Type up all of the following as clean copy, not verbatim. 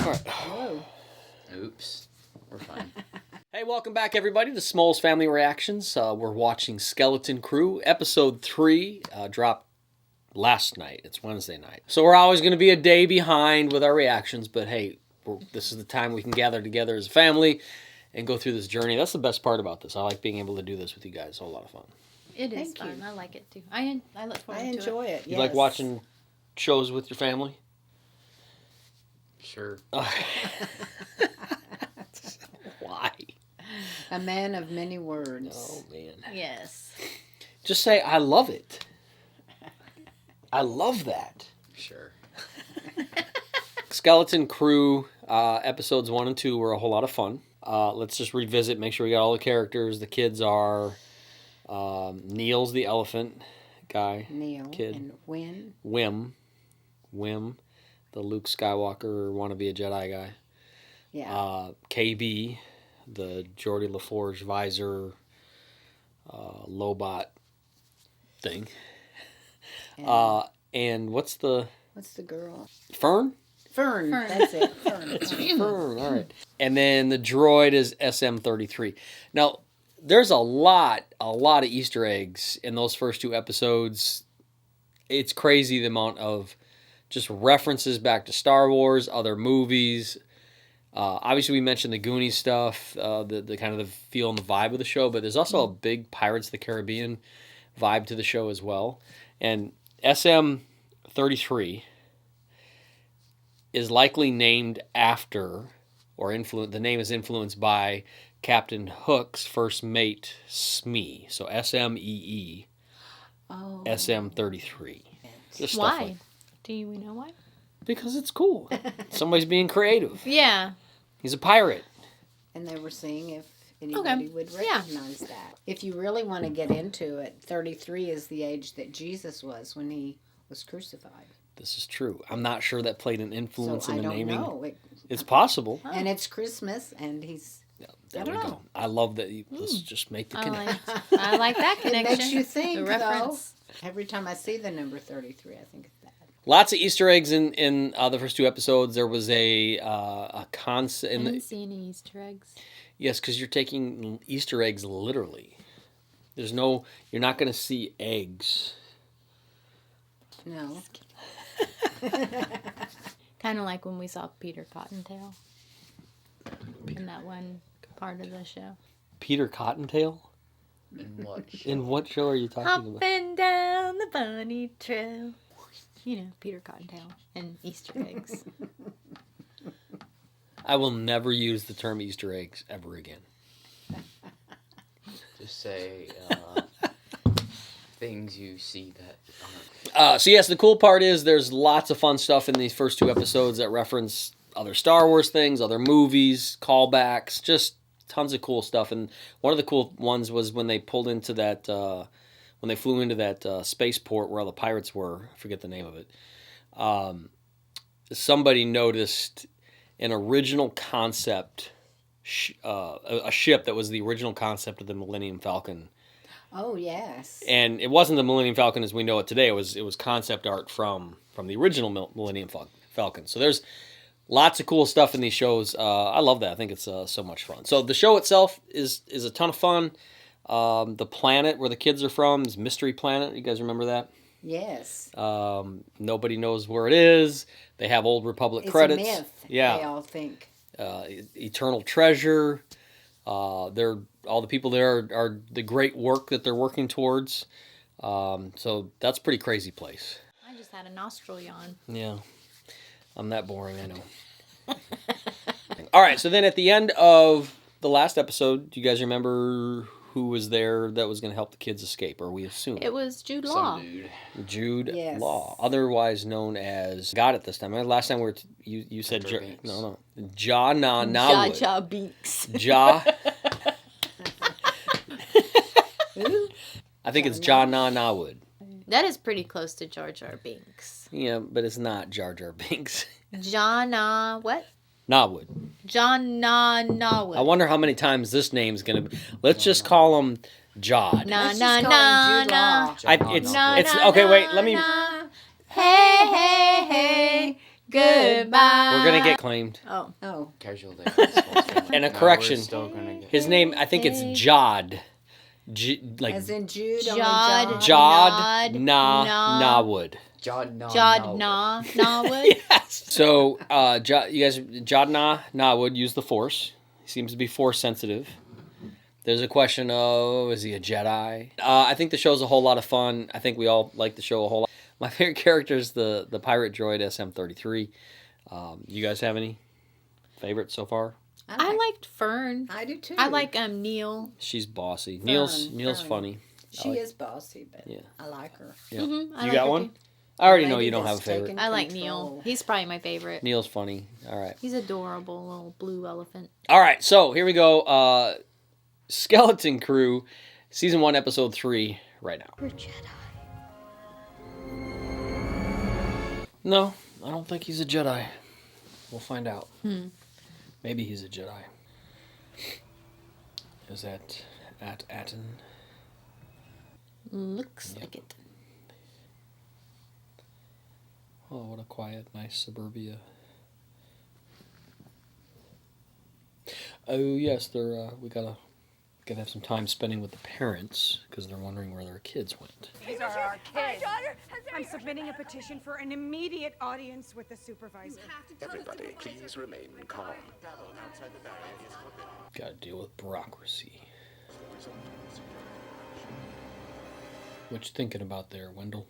right. Whoa. Oops. We're fine. Hey, welcome back, everybody, to Smoll's Family Reactions. We're watching Skeleton Crew. Episode 3 dropped last night. It's Wednesday night. So we're always going to be a day behind with our reactions, but hey, this is the time we can gather together as a family and go through this journey. That's the best part about this. I like being able to do this with you guys. It's a whole lot of fun. It is fun. I like it too. I look forward to it. I enjoy it. You like watching shows with your family? Sure. Why? A man of many words. Oh, man. Yes. Just say, I love it. I love that. Sure. Skeleton Crew episodes 1 and 2 were a whole lot of fun. Let's just revisit, make sure we got all the characters. The kids are Neil's the elephant guy. Neil. Kid. And Win. Wim, the Luke Skywalker wannabe a Jedi guy. Yeah. KB, the Geordie LaForge visor Lobot thing. And what's the girl? Fern? Fern. That's it. Fern. It's Fern. All right. And then the droid is SM-33. Now, there's a lot of Easter eggs in those first 2 episodes. It's crazy the amount of just references back to Star Wars, other movies. Obviously, we mentioned the Goonies stuff, the kind of the feel and the vibe of the show, but there's also a big Pirates of the Caribbean vibe to the show as well. And SM-33 is likely named after, or the name is influenced by Captain Hook's first mate, Smee. So S-M-E-E, SM-33. Just Why? stuff like, Do we know why? because it's cool. Somebody's being creative. Yeah. He's a pirate. And they were seeing if anybody would recognize that. If you really want to get into it, 33 is the age that Jesus was when he was crucified. This is true. I'm not sure that played an influence in the naming. I don't know. It's possible. And it's Christmas, and he's... Yeah, there we I don't go. know. I love that. Let's just make the connection. I like that connection. It makes you think, the reference. though. Every time I see the number 33, I think of that. Lots of Easter eggs in the first 2 episodes. There was a concept. I didn't see any Easter eggs. Yes, because you're taking Easter eggs literally. You're not going to see eggs. No. Kind of like when we saw Peter Cottontail in that one part of the show. Peter Cottontail? In what show? In what show are you talking about? Hopping down the bunny trail. You know, Peter Cottontail and Easter eggs. I will never use the term Easter eggs ever again. Just say things you see that aren't. So yes, the cool part is there's lots of fun stuff in these first 2 episodes that reference other Star Wars things, other movies, callbacks, just tons of cool stuff. And one of the cool ones was when they pulled into that, when they flew into that spaceport where all the pirates were. I forget the name of it. Somebody noticed an original concept, a ship that was the original concept of the Millennium Falcon. Oh, yes. And it wasn't the Millennium Falcon as we know it today. It was concept art from the original Millennium Falcon. So there's lots of cool stuff in these shows. I love that. I think it's so much fun. So the show itself is a ton of fun. The planet where the kids are from is Mystery Planet. You guys remember that? Yes. Nobody knows where it is. They have Old Republic credits. It's a myth, yeah. they all think. Eternal treasure. All the people there are the great work that they're working towards. So that's a pretty crazy place. I just had a nostril yawn. Yeah. I'm that boring, I know. All right, so then at the end of the last episode, do you guys remember who was there that was going to help the kids escape, or we assume? It was Jude Law. Some dude. Jude Yes. Law, otherwise known as... Got it this time. Last time you said... Jar Binks. No. Ja Na Jar Wood. Jar Binks. Ja... Ooh. I think it's Ja Na Wood. That is pretty close to Jar Jar Binks. Yeah, but it's not Jar Jar Binks. Jana what? Nawood. Jana I Nawood. wonder how many times this name's going to be. Let's just call him Jod. Na Let's na just call him na Jude na. Law. It's Na, it's na, okay. na, Wait, let me. na. Hey hey hey. Goodbye. We're gonna get claimed. Oh. Casual day. And a No, correction. we're still gonna get. His name, I think it's Jod. like As in Jude, Jod. Jod Nah. Nawood. Jod Nawood. Yes. So, you guys, Jod Nawood used the Force. He seems to be Force sensitive. There's a question of, is he a Jedi? I think the show's a whole lot of fun. I think we all like the show a whole lot. My favorite character is the pirate droid SM-33. You guys have any favorites so far? I liked Fern. I do too. I like Neil. She's bossy. Fern, Neil's Fern. funny. She is bossy, but Yeah. I like her. Yeah. I You like got her one? too. I already know Lady you don't have a that's favorite. taken I like control. Neil. He's probably my favorite. Neil's funny. All right. He's adorable, little blue elephant. All right. So here we go. Skeleton Crew, season 1, episode 3, right now. We're Jedi. No, I don't think he's a Jedi. We'll find out. Maybe he's a Jedi. Is that at Atten? Looks like it. Oh, what a quiet, nice suburbia. Oh yes, they're we gotta have some time spending with the parents because they're wondering where their kids went. These are our kids. I'm submitting a petition for an immediate audience with the supervisor. Everybody, please remain calm. Gotta deal with bureaucracy. What you thinking about there, Wendell?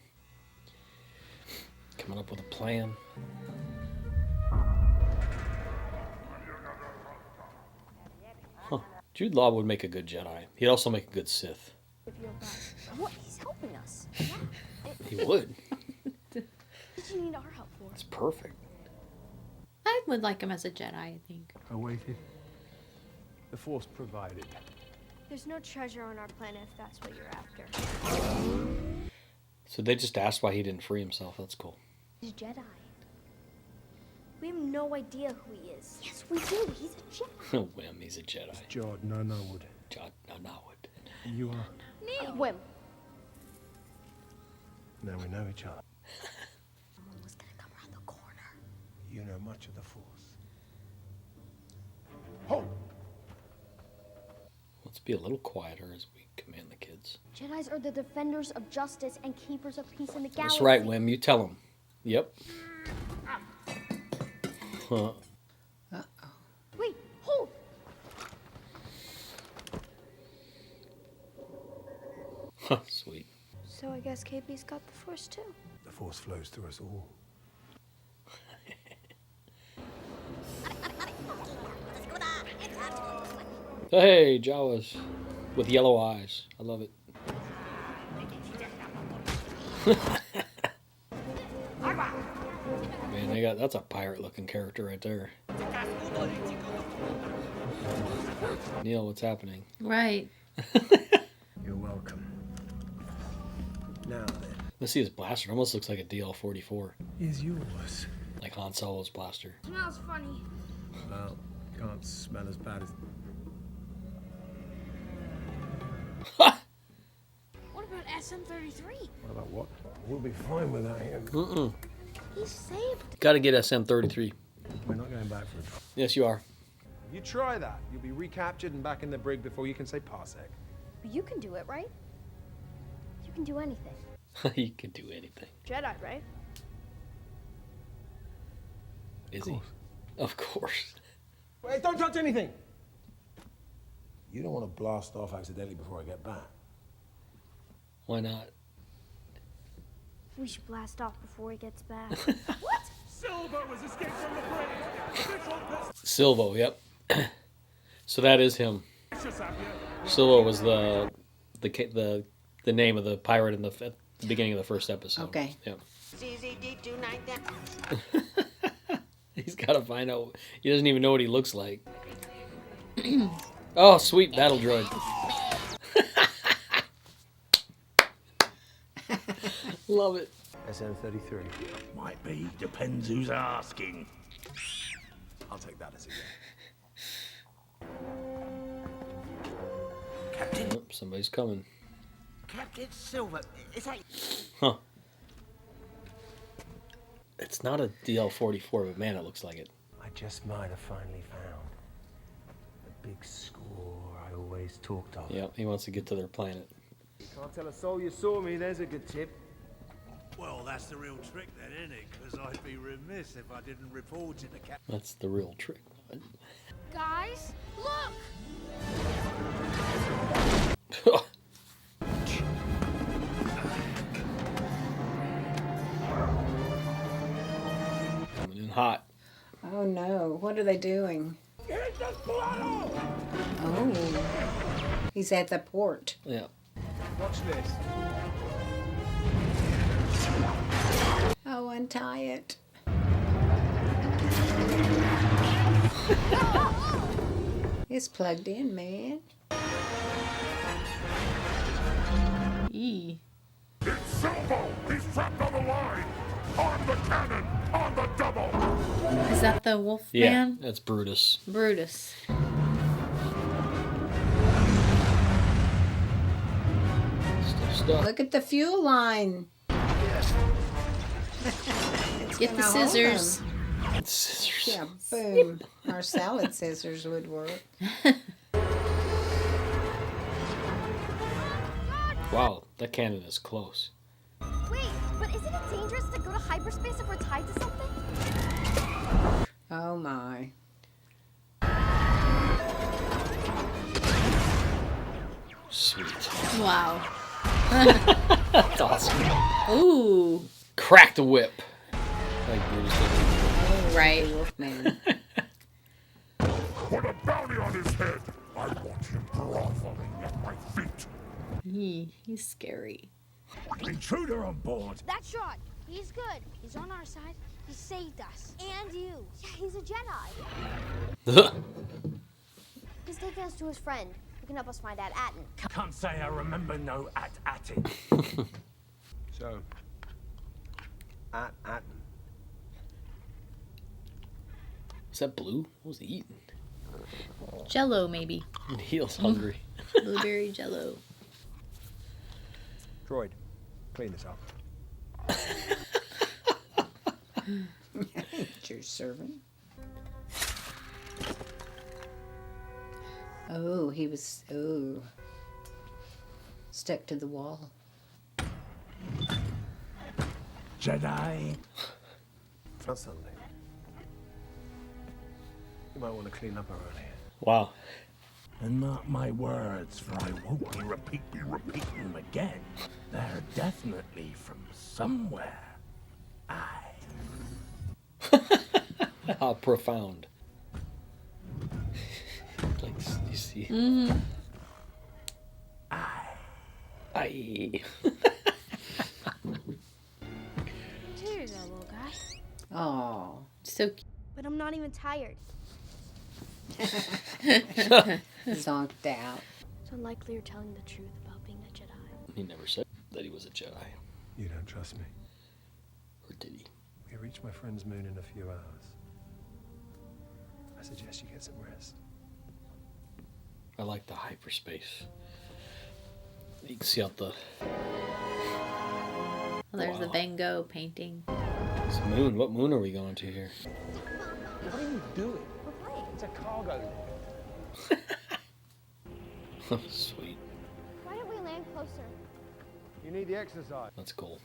Coming up with a plan? Huh. Jude Law would make a good Jedi. He'd also make a good Sith. What? He's helping us. He would. What did you need our help for? It's perfect. I would like him as a Jedi, I think. I waited. The Force provided. There's no treasure on our planet if that's what you're after. So they just asked why he didn't free himself. That's cool. He's a Jedi. We have no idea who he is. Yes, we do. He's a Jedi. Whim, he's a Jedi. Jod Nanawood. Jod Nawood. You are. Neil. Whim. Now we know each other. Someone was gonna come around the corner. You know much of the Force. Hold! Let's be a little quieter as we command the kids. Jedis are the defenders of justice and keepers of peace in the galaxy. That's right, Whim. You tell him. Yep. Huh. Wait, hold! Sweet. So I guess KP's got the Force too. The Force flows through us all. Hey, Jawas. With yellow eyes. I love it. Man, that's a pirate-looking character right there. Neil, what's happening? Right. You're welcome. Now then, Let's see his blaster. It almost looks like a DL-44. is yours. Like Han Solo's blaster. Smells funny. Well, can't smell as bad as. What about SM-33? What about what? We'll be fine without him. Mm-mm. He's saved. Gotta get SM-33. We're not going back for it. Yes, you are. You try that. You'll be recaptured and back in the brig before you can say parsec. But you can do it, right? You can do anything. He can do anything. Jedi, right? Is he? Of course. Wait, don't touch anything! You don't want to blast off accidentally before I get back. Why not? We should blast off before he gets back. Silver was escaped from the brig! Silvo, yep. So that is him. Silvo was the name of the pirate in at the beginning of the first episode. Okay. Yep. He's got to find out. He doesn't even know what he looks like. Oh, sweet battle droid. Love it. SM-33. Might be, depends who's asking. I'll take that as a yes. Captain, Oh, somebody's coming. Captain Silver, is that... Huh. It's not a DL-44, but man, it looks like it. I just might have finally found the big score I always talked of. Yep, he wants to get to their planet. You can't tell a soul you saw me, there's a good tip. Well, that's the real trick then, isn't it? Because I'd be remiss if I didn't report it to Captain. That's the real trick. Guys, look! Coming in hot. Oh no, what are they doing? Oh, he's at the port. Yeah. Watch this. Oh, untie it. It's plugged in, man. Eee. It's Silvo! He's trapped on the line! On the cannon! On the double! Is that the wolf Yeah, man? that's Brutus. Brutus. Stuff. Look at the fuel line. Get the gonna hold scissors. Scissors. Yeah, boom. Our salad scissors would work. Wow, that cannon is close. Wait, but isn't it dangerous to go to hyperspace if we're tied to something? Oh my. Sweet. Wow. That's awesome. Ooh. Crack the whip. Like Brutus did. Right. Wolfman. Put a bounty on his head! I want him groveling at my feet! He's scary. Intruder on board! That's Sean. He's good. He's on our side. He saved us. And you. Yeah, he's a Jedi. He's taking us to his friend, who can help us find out Atten. Can't say I remember no at-atting. So, at. Is that blue? What was he eating? Jello, maybe. Heel's hungry. Blueberry Jello. Droid, clean this up. Your servant. Oh, he was stuck to the wall. Jedi! Found something. You might want to clean up around here. Wow. And mark my words, for I won't be repeating them again. They're definitely from somewhere. How profound. Like, you see. Mm-hmm. Aye. Here you go, little guy. Oh. So cute. But I'm not even tired. Zonked out. It's unlikely you're telling the truth about being a Jedi. He never said that he was a Jedi. You don't trust me. Or did he? We reach my friend's moon in a few hours. I suggest you get some rest. I like the hyperspace. You can see out the... Oh, there's the Van Gogh painting. This moon. What moon are we going to here? What are you doing? We're playing. It's a cargo lift. Sweet. Why don't we land closer? You need the exercise. That's cool.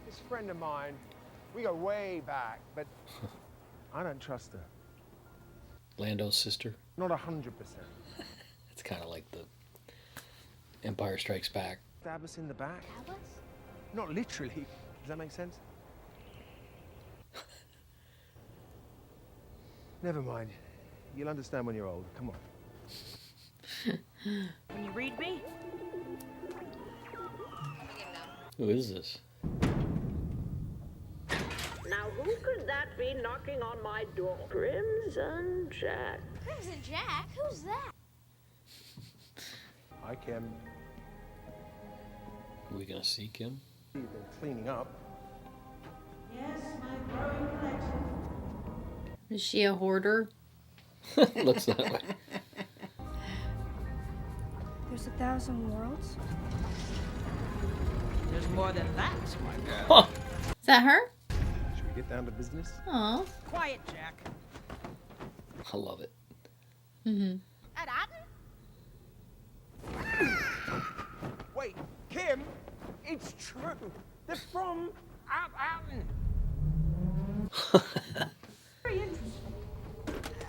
This friend of mine, we go way back, but I don't trust her. Lando's sister. Not 100%. It's kind of like the Empire Strikes Back. Stab us in the back. Stab us? Not literally. Does that make sense? Never mind. You'll understand when you're old. Come on. Can you read me? Who is this? Now, who could that be knocking on my door? Crimson Jack. Crimson Jack? Who's that? Hi, Kim. Are we gonna seek him? You've been cleaning up. Yes, my growing collection. Is she a hoarder? Looks that way. There's 1,000 worlds? There's more than that, my girl. Huh. Is that her? Should we get down to business? Aw. Quiet, Jack. I love it. Mm-hmm. Wait, Kim, it's true. They're from Alton. Very interesting.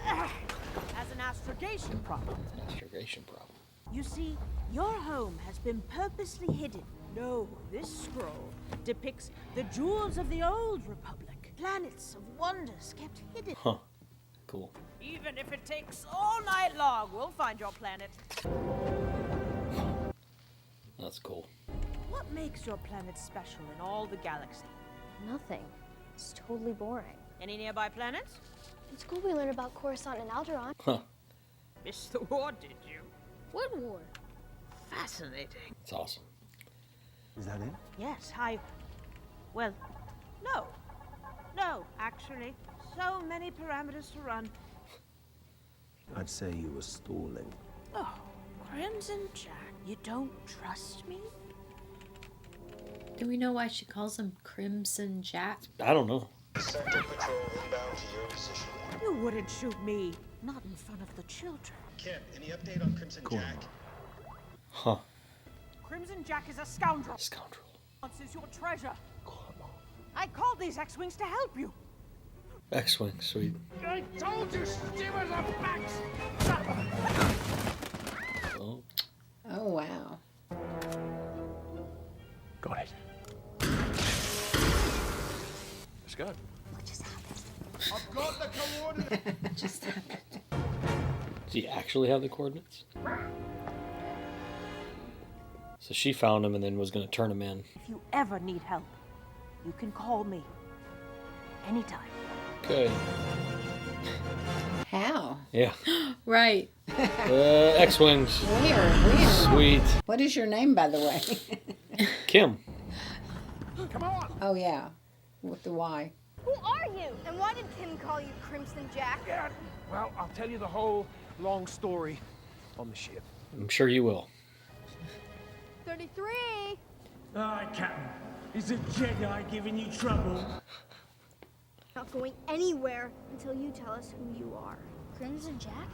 As an astrogation problem. Astrogation problem. You see, your home has been purposely hidden. No, this scroll depicts the jewels of the old republic. Planets of wonders kept hidden. Huh. Cool. Even if it takes all night long, we'll find your planet. That's cool. What makes your planet special in all the galaxy? Nothing. It's totally boring. Any nearby planets? In school we learned about Coruscant and Alderaan. Huh. Missed the war, did you? What war? Fascinating. That's awesome. Is that it? Yes, well, no. No, actually. So many parameters to run. I'd say you were stalling. Oh, Crimson Jack, you don't trust me? Do we know why she calls him Crimson Jack? I don't know. Sector patrol inbound to your position. You wouldn't shoot me. Not in front of the children. Kim, any update on Crimson Jack? Huh. Crimson Jack is a scoundrel. Scoundrel. This is your treasure. I called these X-Wings to help you. X-Wing, sweet. I told you stewards are backs. Oh. Oh, wow. Got it. Let's go. What just happened? I've got the coordinates. Just happened. Does he actually have the coordinates? So she found him and then was going to turn him in. If you ever need help, you can call me. Anytime. Okay. How? Yeah. Right. X-Wings. Where? Sweet. What is your name, by the way? Kim. Come on. Oh, yeah. With the Y. Who are you? And why did Kim call you Crimson Jack? Yeah. Well, I'll tell you the whole long story on the ship. I'm sure you will. 33. Aye, Captain. Is a Jedi giving you trouble? Not going anywhere until you tell us who you are. Crimson Jack?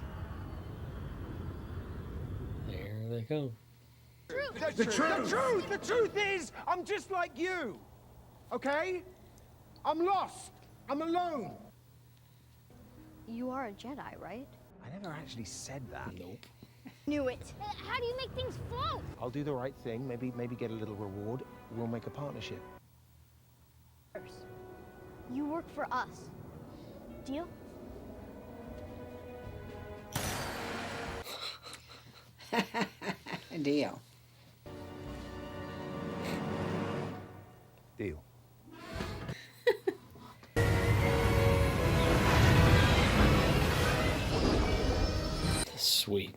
There they go. The truth is, I'm just like you. Okay? I'm lost. I'm alone. You are a Jedi, right? I never actually said that. Nope. Knew it. How do you make things float? I'll do the right thing. Maybe get a little reward. We'll make a partnership. You work for us. Deal? Deal. Deal. Sweet.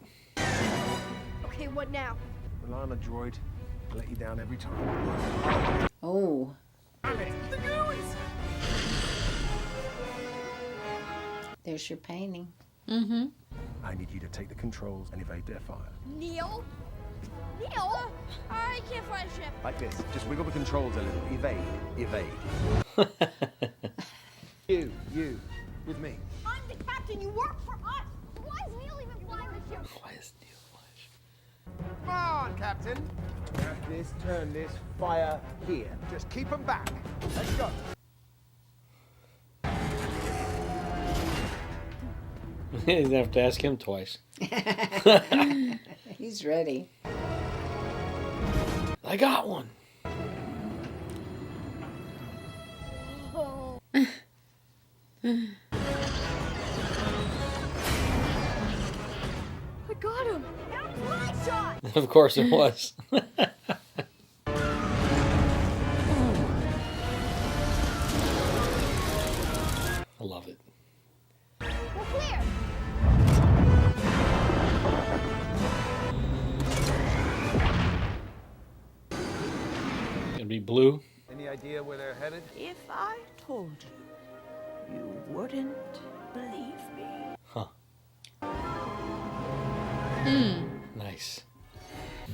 Okay, what now? Well, I'm a droid. I let you down every time. Oh. There's your painting. Mm-hmm. I need you to take the controls and evade their fire. Neil? Neil? I can't fly a ship. Like this. Just wiggle the controls a little. Evade. You. With me. I'm the captain. You work for us. Why is Neil even flying the ship? Why is Neil Flash? Come on, Captain. Turn this, fire here. Just keep them back. Let's go. You didn't have to ask him twice. He's ready. I got one. Oh. I got him. That was my shot. Of course it was. I love it. We're clear. Gonna be blue. Any idea where they're headed? If I told you, you wouldn't believe me. Huh. Hmm. Nice.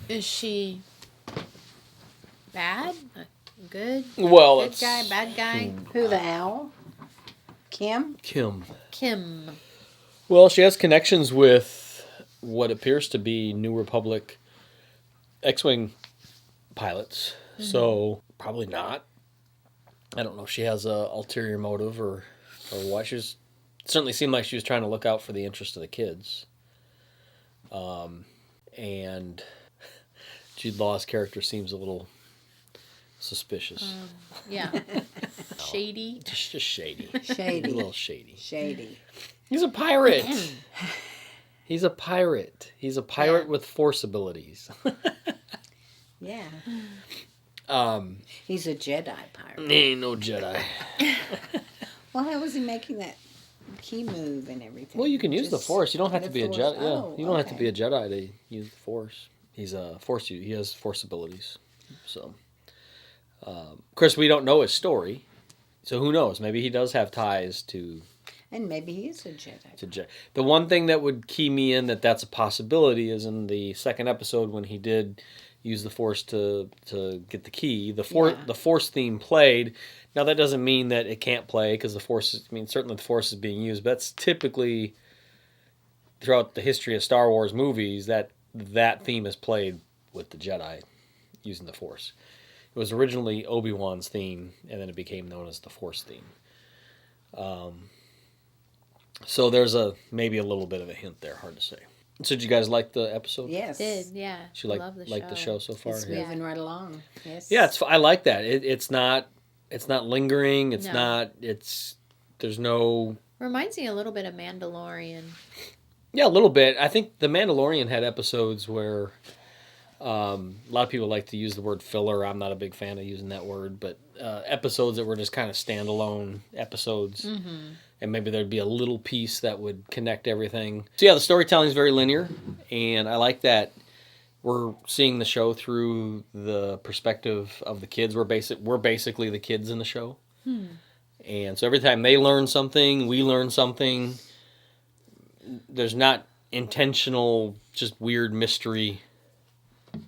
Is she bad? Good? Well, Good it's guy? Bad guy? Who, the owl? Kim? Kim. Well, she has connections with what appears to be New Republic X-Wing pilots. Mm-hmm. So, probably not. I don't know if she has a ulterior motive or what. It certainly seemed like she was trying to look out for the interest of the kids. And Jude Law's character seems a little suspicious. Yeah. Shady. Just shady. Shady. A little shady. Shady. He's a pirate. He's a pirate. He's a pirate with force abilities. Yeah. He's a Jedi pirate. He ain't no Jedi. Well, how was he making that key move and everything? Well, you can use the Force. You don't have to be a Jedi. Oh, you don't have to be a Jedi to use the Force. He's a Force. He has Force abilities. So, of course, we don't know his story. So who knows? Maybe he does have ties to. And maybe he is a Jedi. The one thing that would key me in that's a possibility is in the second episode when he did use the Force to get the key. The Force theme played. Now that doesn't mean that it can't play because the Force. Certainly the Force is being used. But that's typically throughout the history of Star Wars movies that theme is played with the Jedi using the Force. It was originally Obi-Wan's theme, and then it became known as the Force theme. So there's maybe a little bit of a hint there. Hard to say. So did you guys like the episode? Yes. Did, yeah. She love the the show so far? It's moving right along. Yes. Yeah, I like that. It's not lingering. It's not. There's no. Reminds me a little bit of Mandalorian. Yeah, a little bit. I think the Mandalorian had episodes where a lot of people like to use the word filler. I'm not a big fan of using that word, but episodes that were just kind of standalone episodes. Mm-hmm. And maybe there'd be a little piece that would connect everything. So yeah, the storytelling is very linear, and I like that we're seeing the show through the perspective of the kids. We're basically the kids in the show. And so every time they learn something, we learn something. There's not intentional, just weird mystery.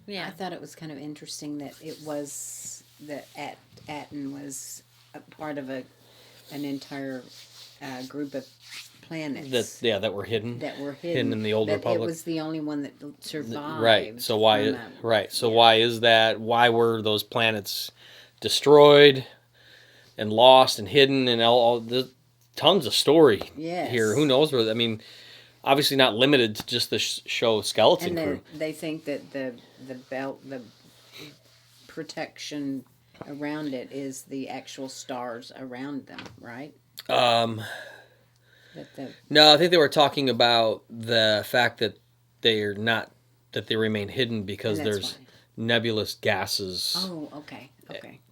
Yeah, I thought it was kind of interesting that it was that Aten was a part of an entire group of planets that were hidden. That were hidden in the Old Republic. It was the only one that survived. Right. So why? So why is that? Why were those planets destroyed and lost and hidden and all the tons of story here? Who knows where? Obviously not limited to just the show Skeleton Crew. They think that the protection around it is the actual stars around them, right? No, I think they were talking about the fact that they remain hidden because there's nebulous gases. Oh, okay.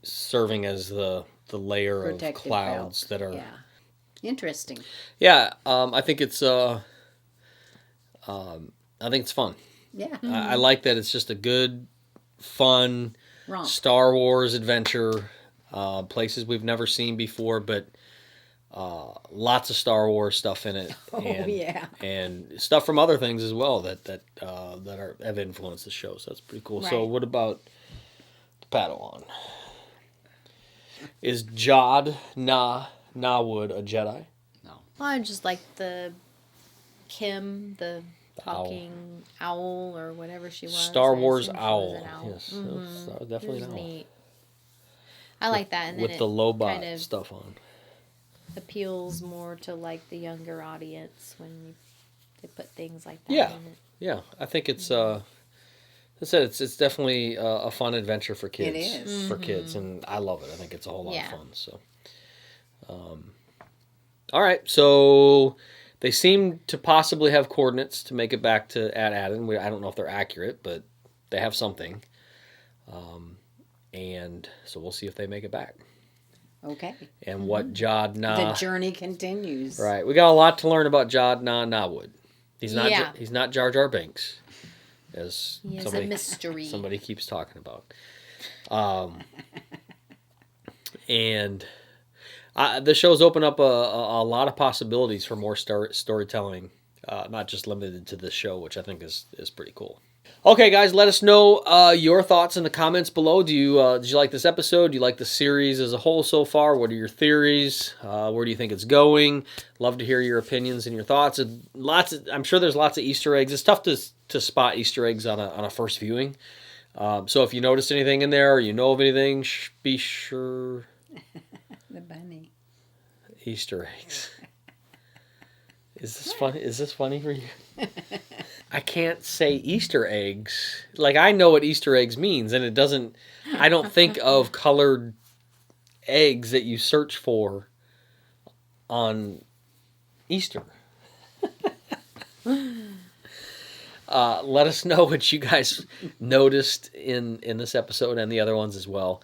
Serving as the layer protective of clouds belt. That are interesting. Yeah, I think it's fun. Yeah, I like that it's just a good, fun Star Wars adventure. Places we've never seen before, but lots of Star Wars stuff in it. And stuff from other things as well that have influenced the show. So that's pretty cool. Right. So what about the Padawan? Is Jod Nawood a Jedi? No. Well, I just like the Kim, the talking owl or whatever she was. Star Wars owl. Yes, mm-hmm. That was definitely an owl. Neat. I like that, and then with the Lobot kind of stuff on. Appeals more to like the younger audience when they put things like that in it. Yeah. I think it's I said it's definitely a fun adventure for kids. It is for kids, and I love it. I think it's a whole lot of fun. So, all right, so they seem to possibly have coordinates to make it back to Aden. I don't know if they're accurate, but they have something. And so we'll see if they make it back. Okay. And what Jod Na... The journey continues. Right. We got a lot to learn about Jod Nawood. He's not Jar Jar Binks, as he is a mystery. Somebody keeps talking about. And the show's opened up a lot of possibilities for more storytelling, not just limited to this show, which I think is pretty cool. Okay, guys, let us know your thoughts in the comments below. Did you like this episode? Do you like the series as a whole so far? What are your theories? Where do you think it's going? Love to hear your opinions and your thoughts. And I'm sure there's lots of Easter eggs. It's tough to spot Easter eggs on a first viewing. So if you noticed anything in there or you know of anything, be sure. The bunny. Easter eggs. Is this funny? Is this funny for you? I can't say Easter eggs. Like, I know what Easter eggs means, and it doesn't... I don't think of colored eggs that you search for on Easter. Let us know what you guys noticed in this episode and the other ones as well.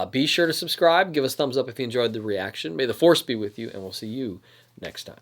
Be sure to subscribe. Give us thumbs up if you enjoyed the reaction. May the Force be with you, and we'll see you next time.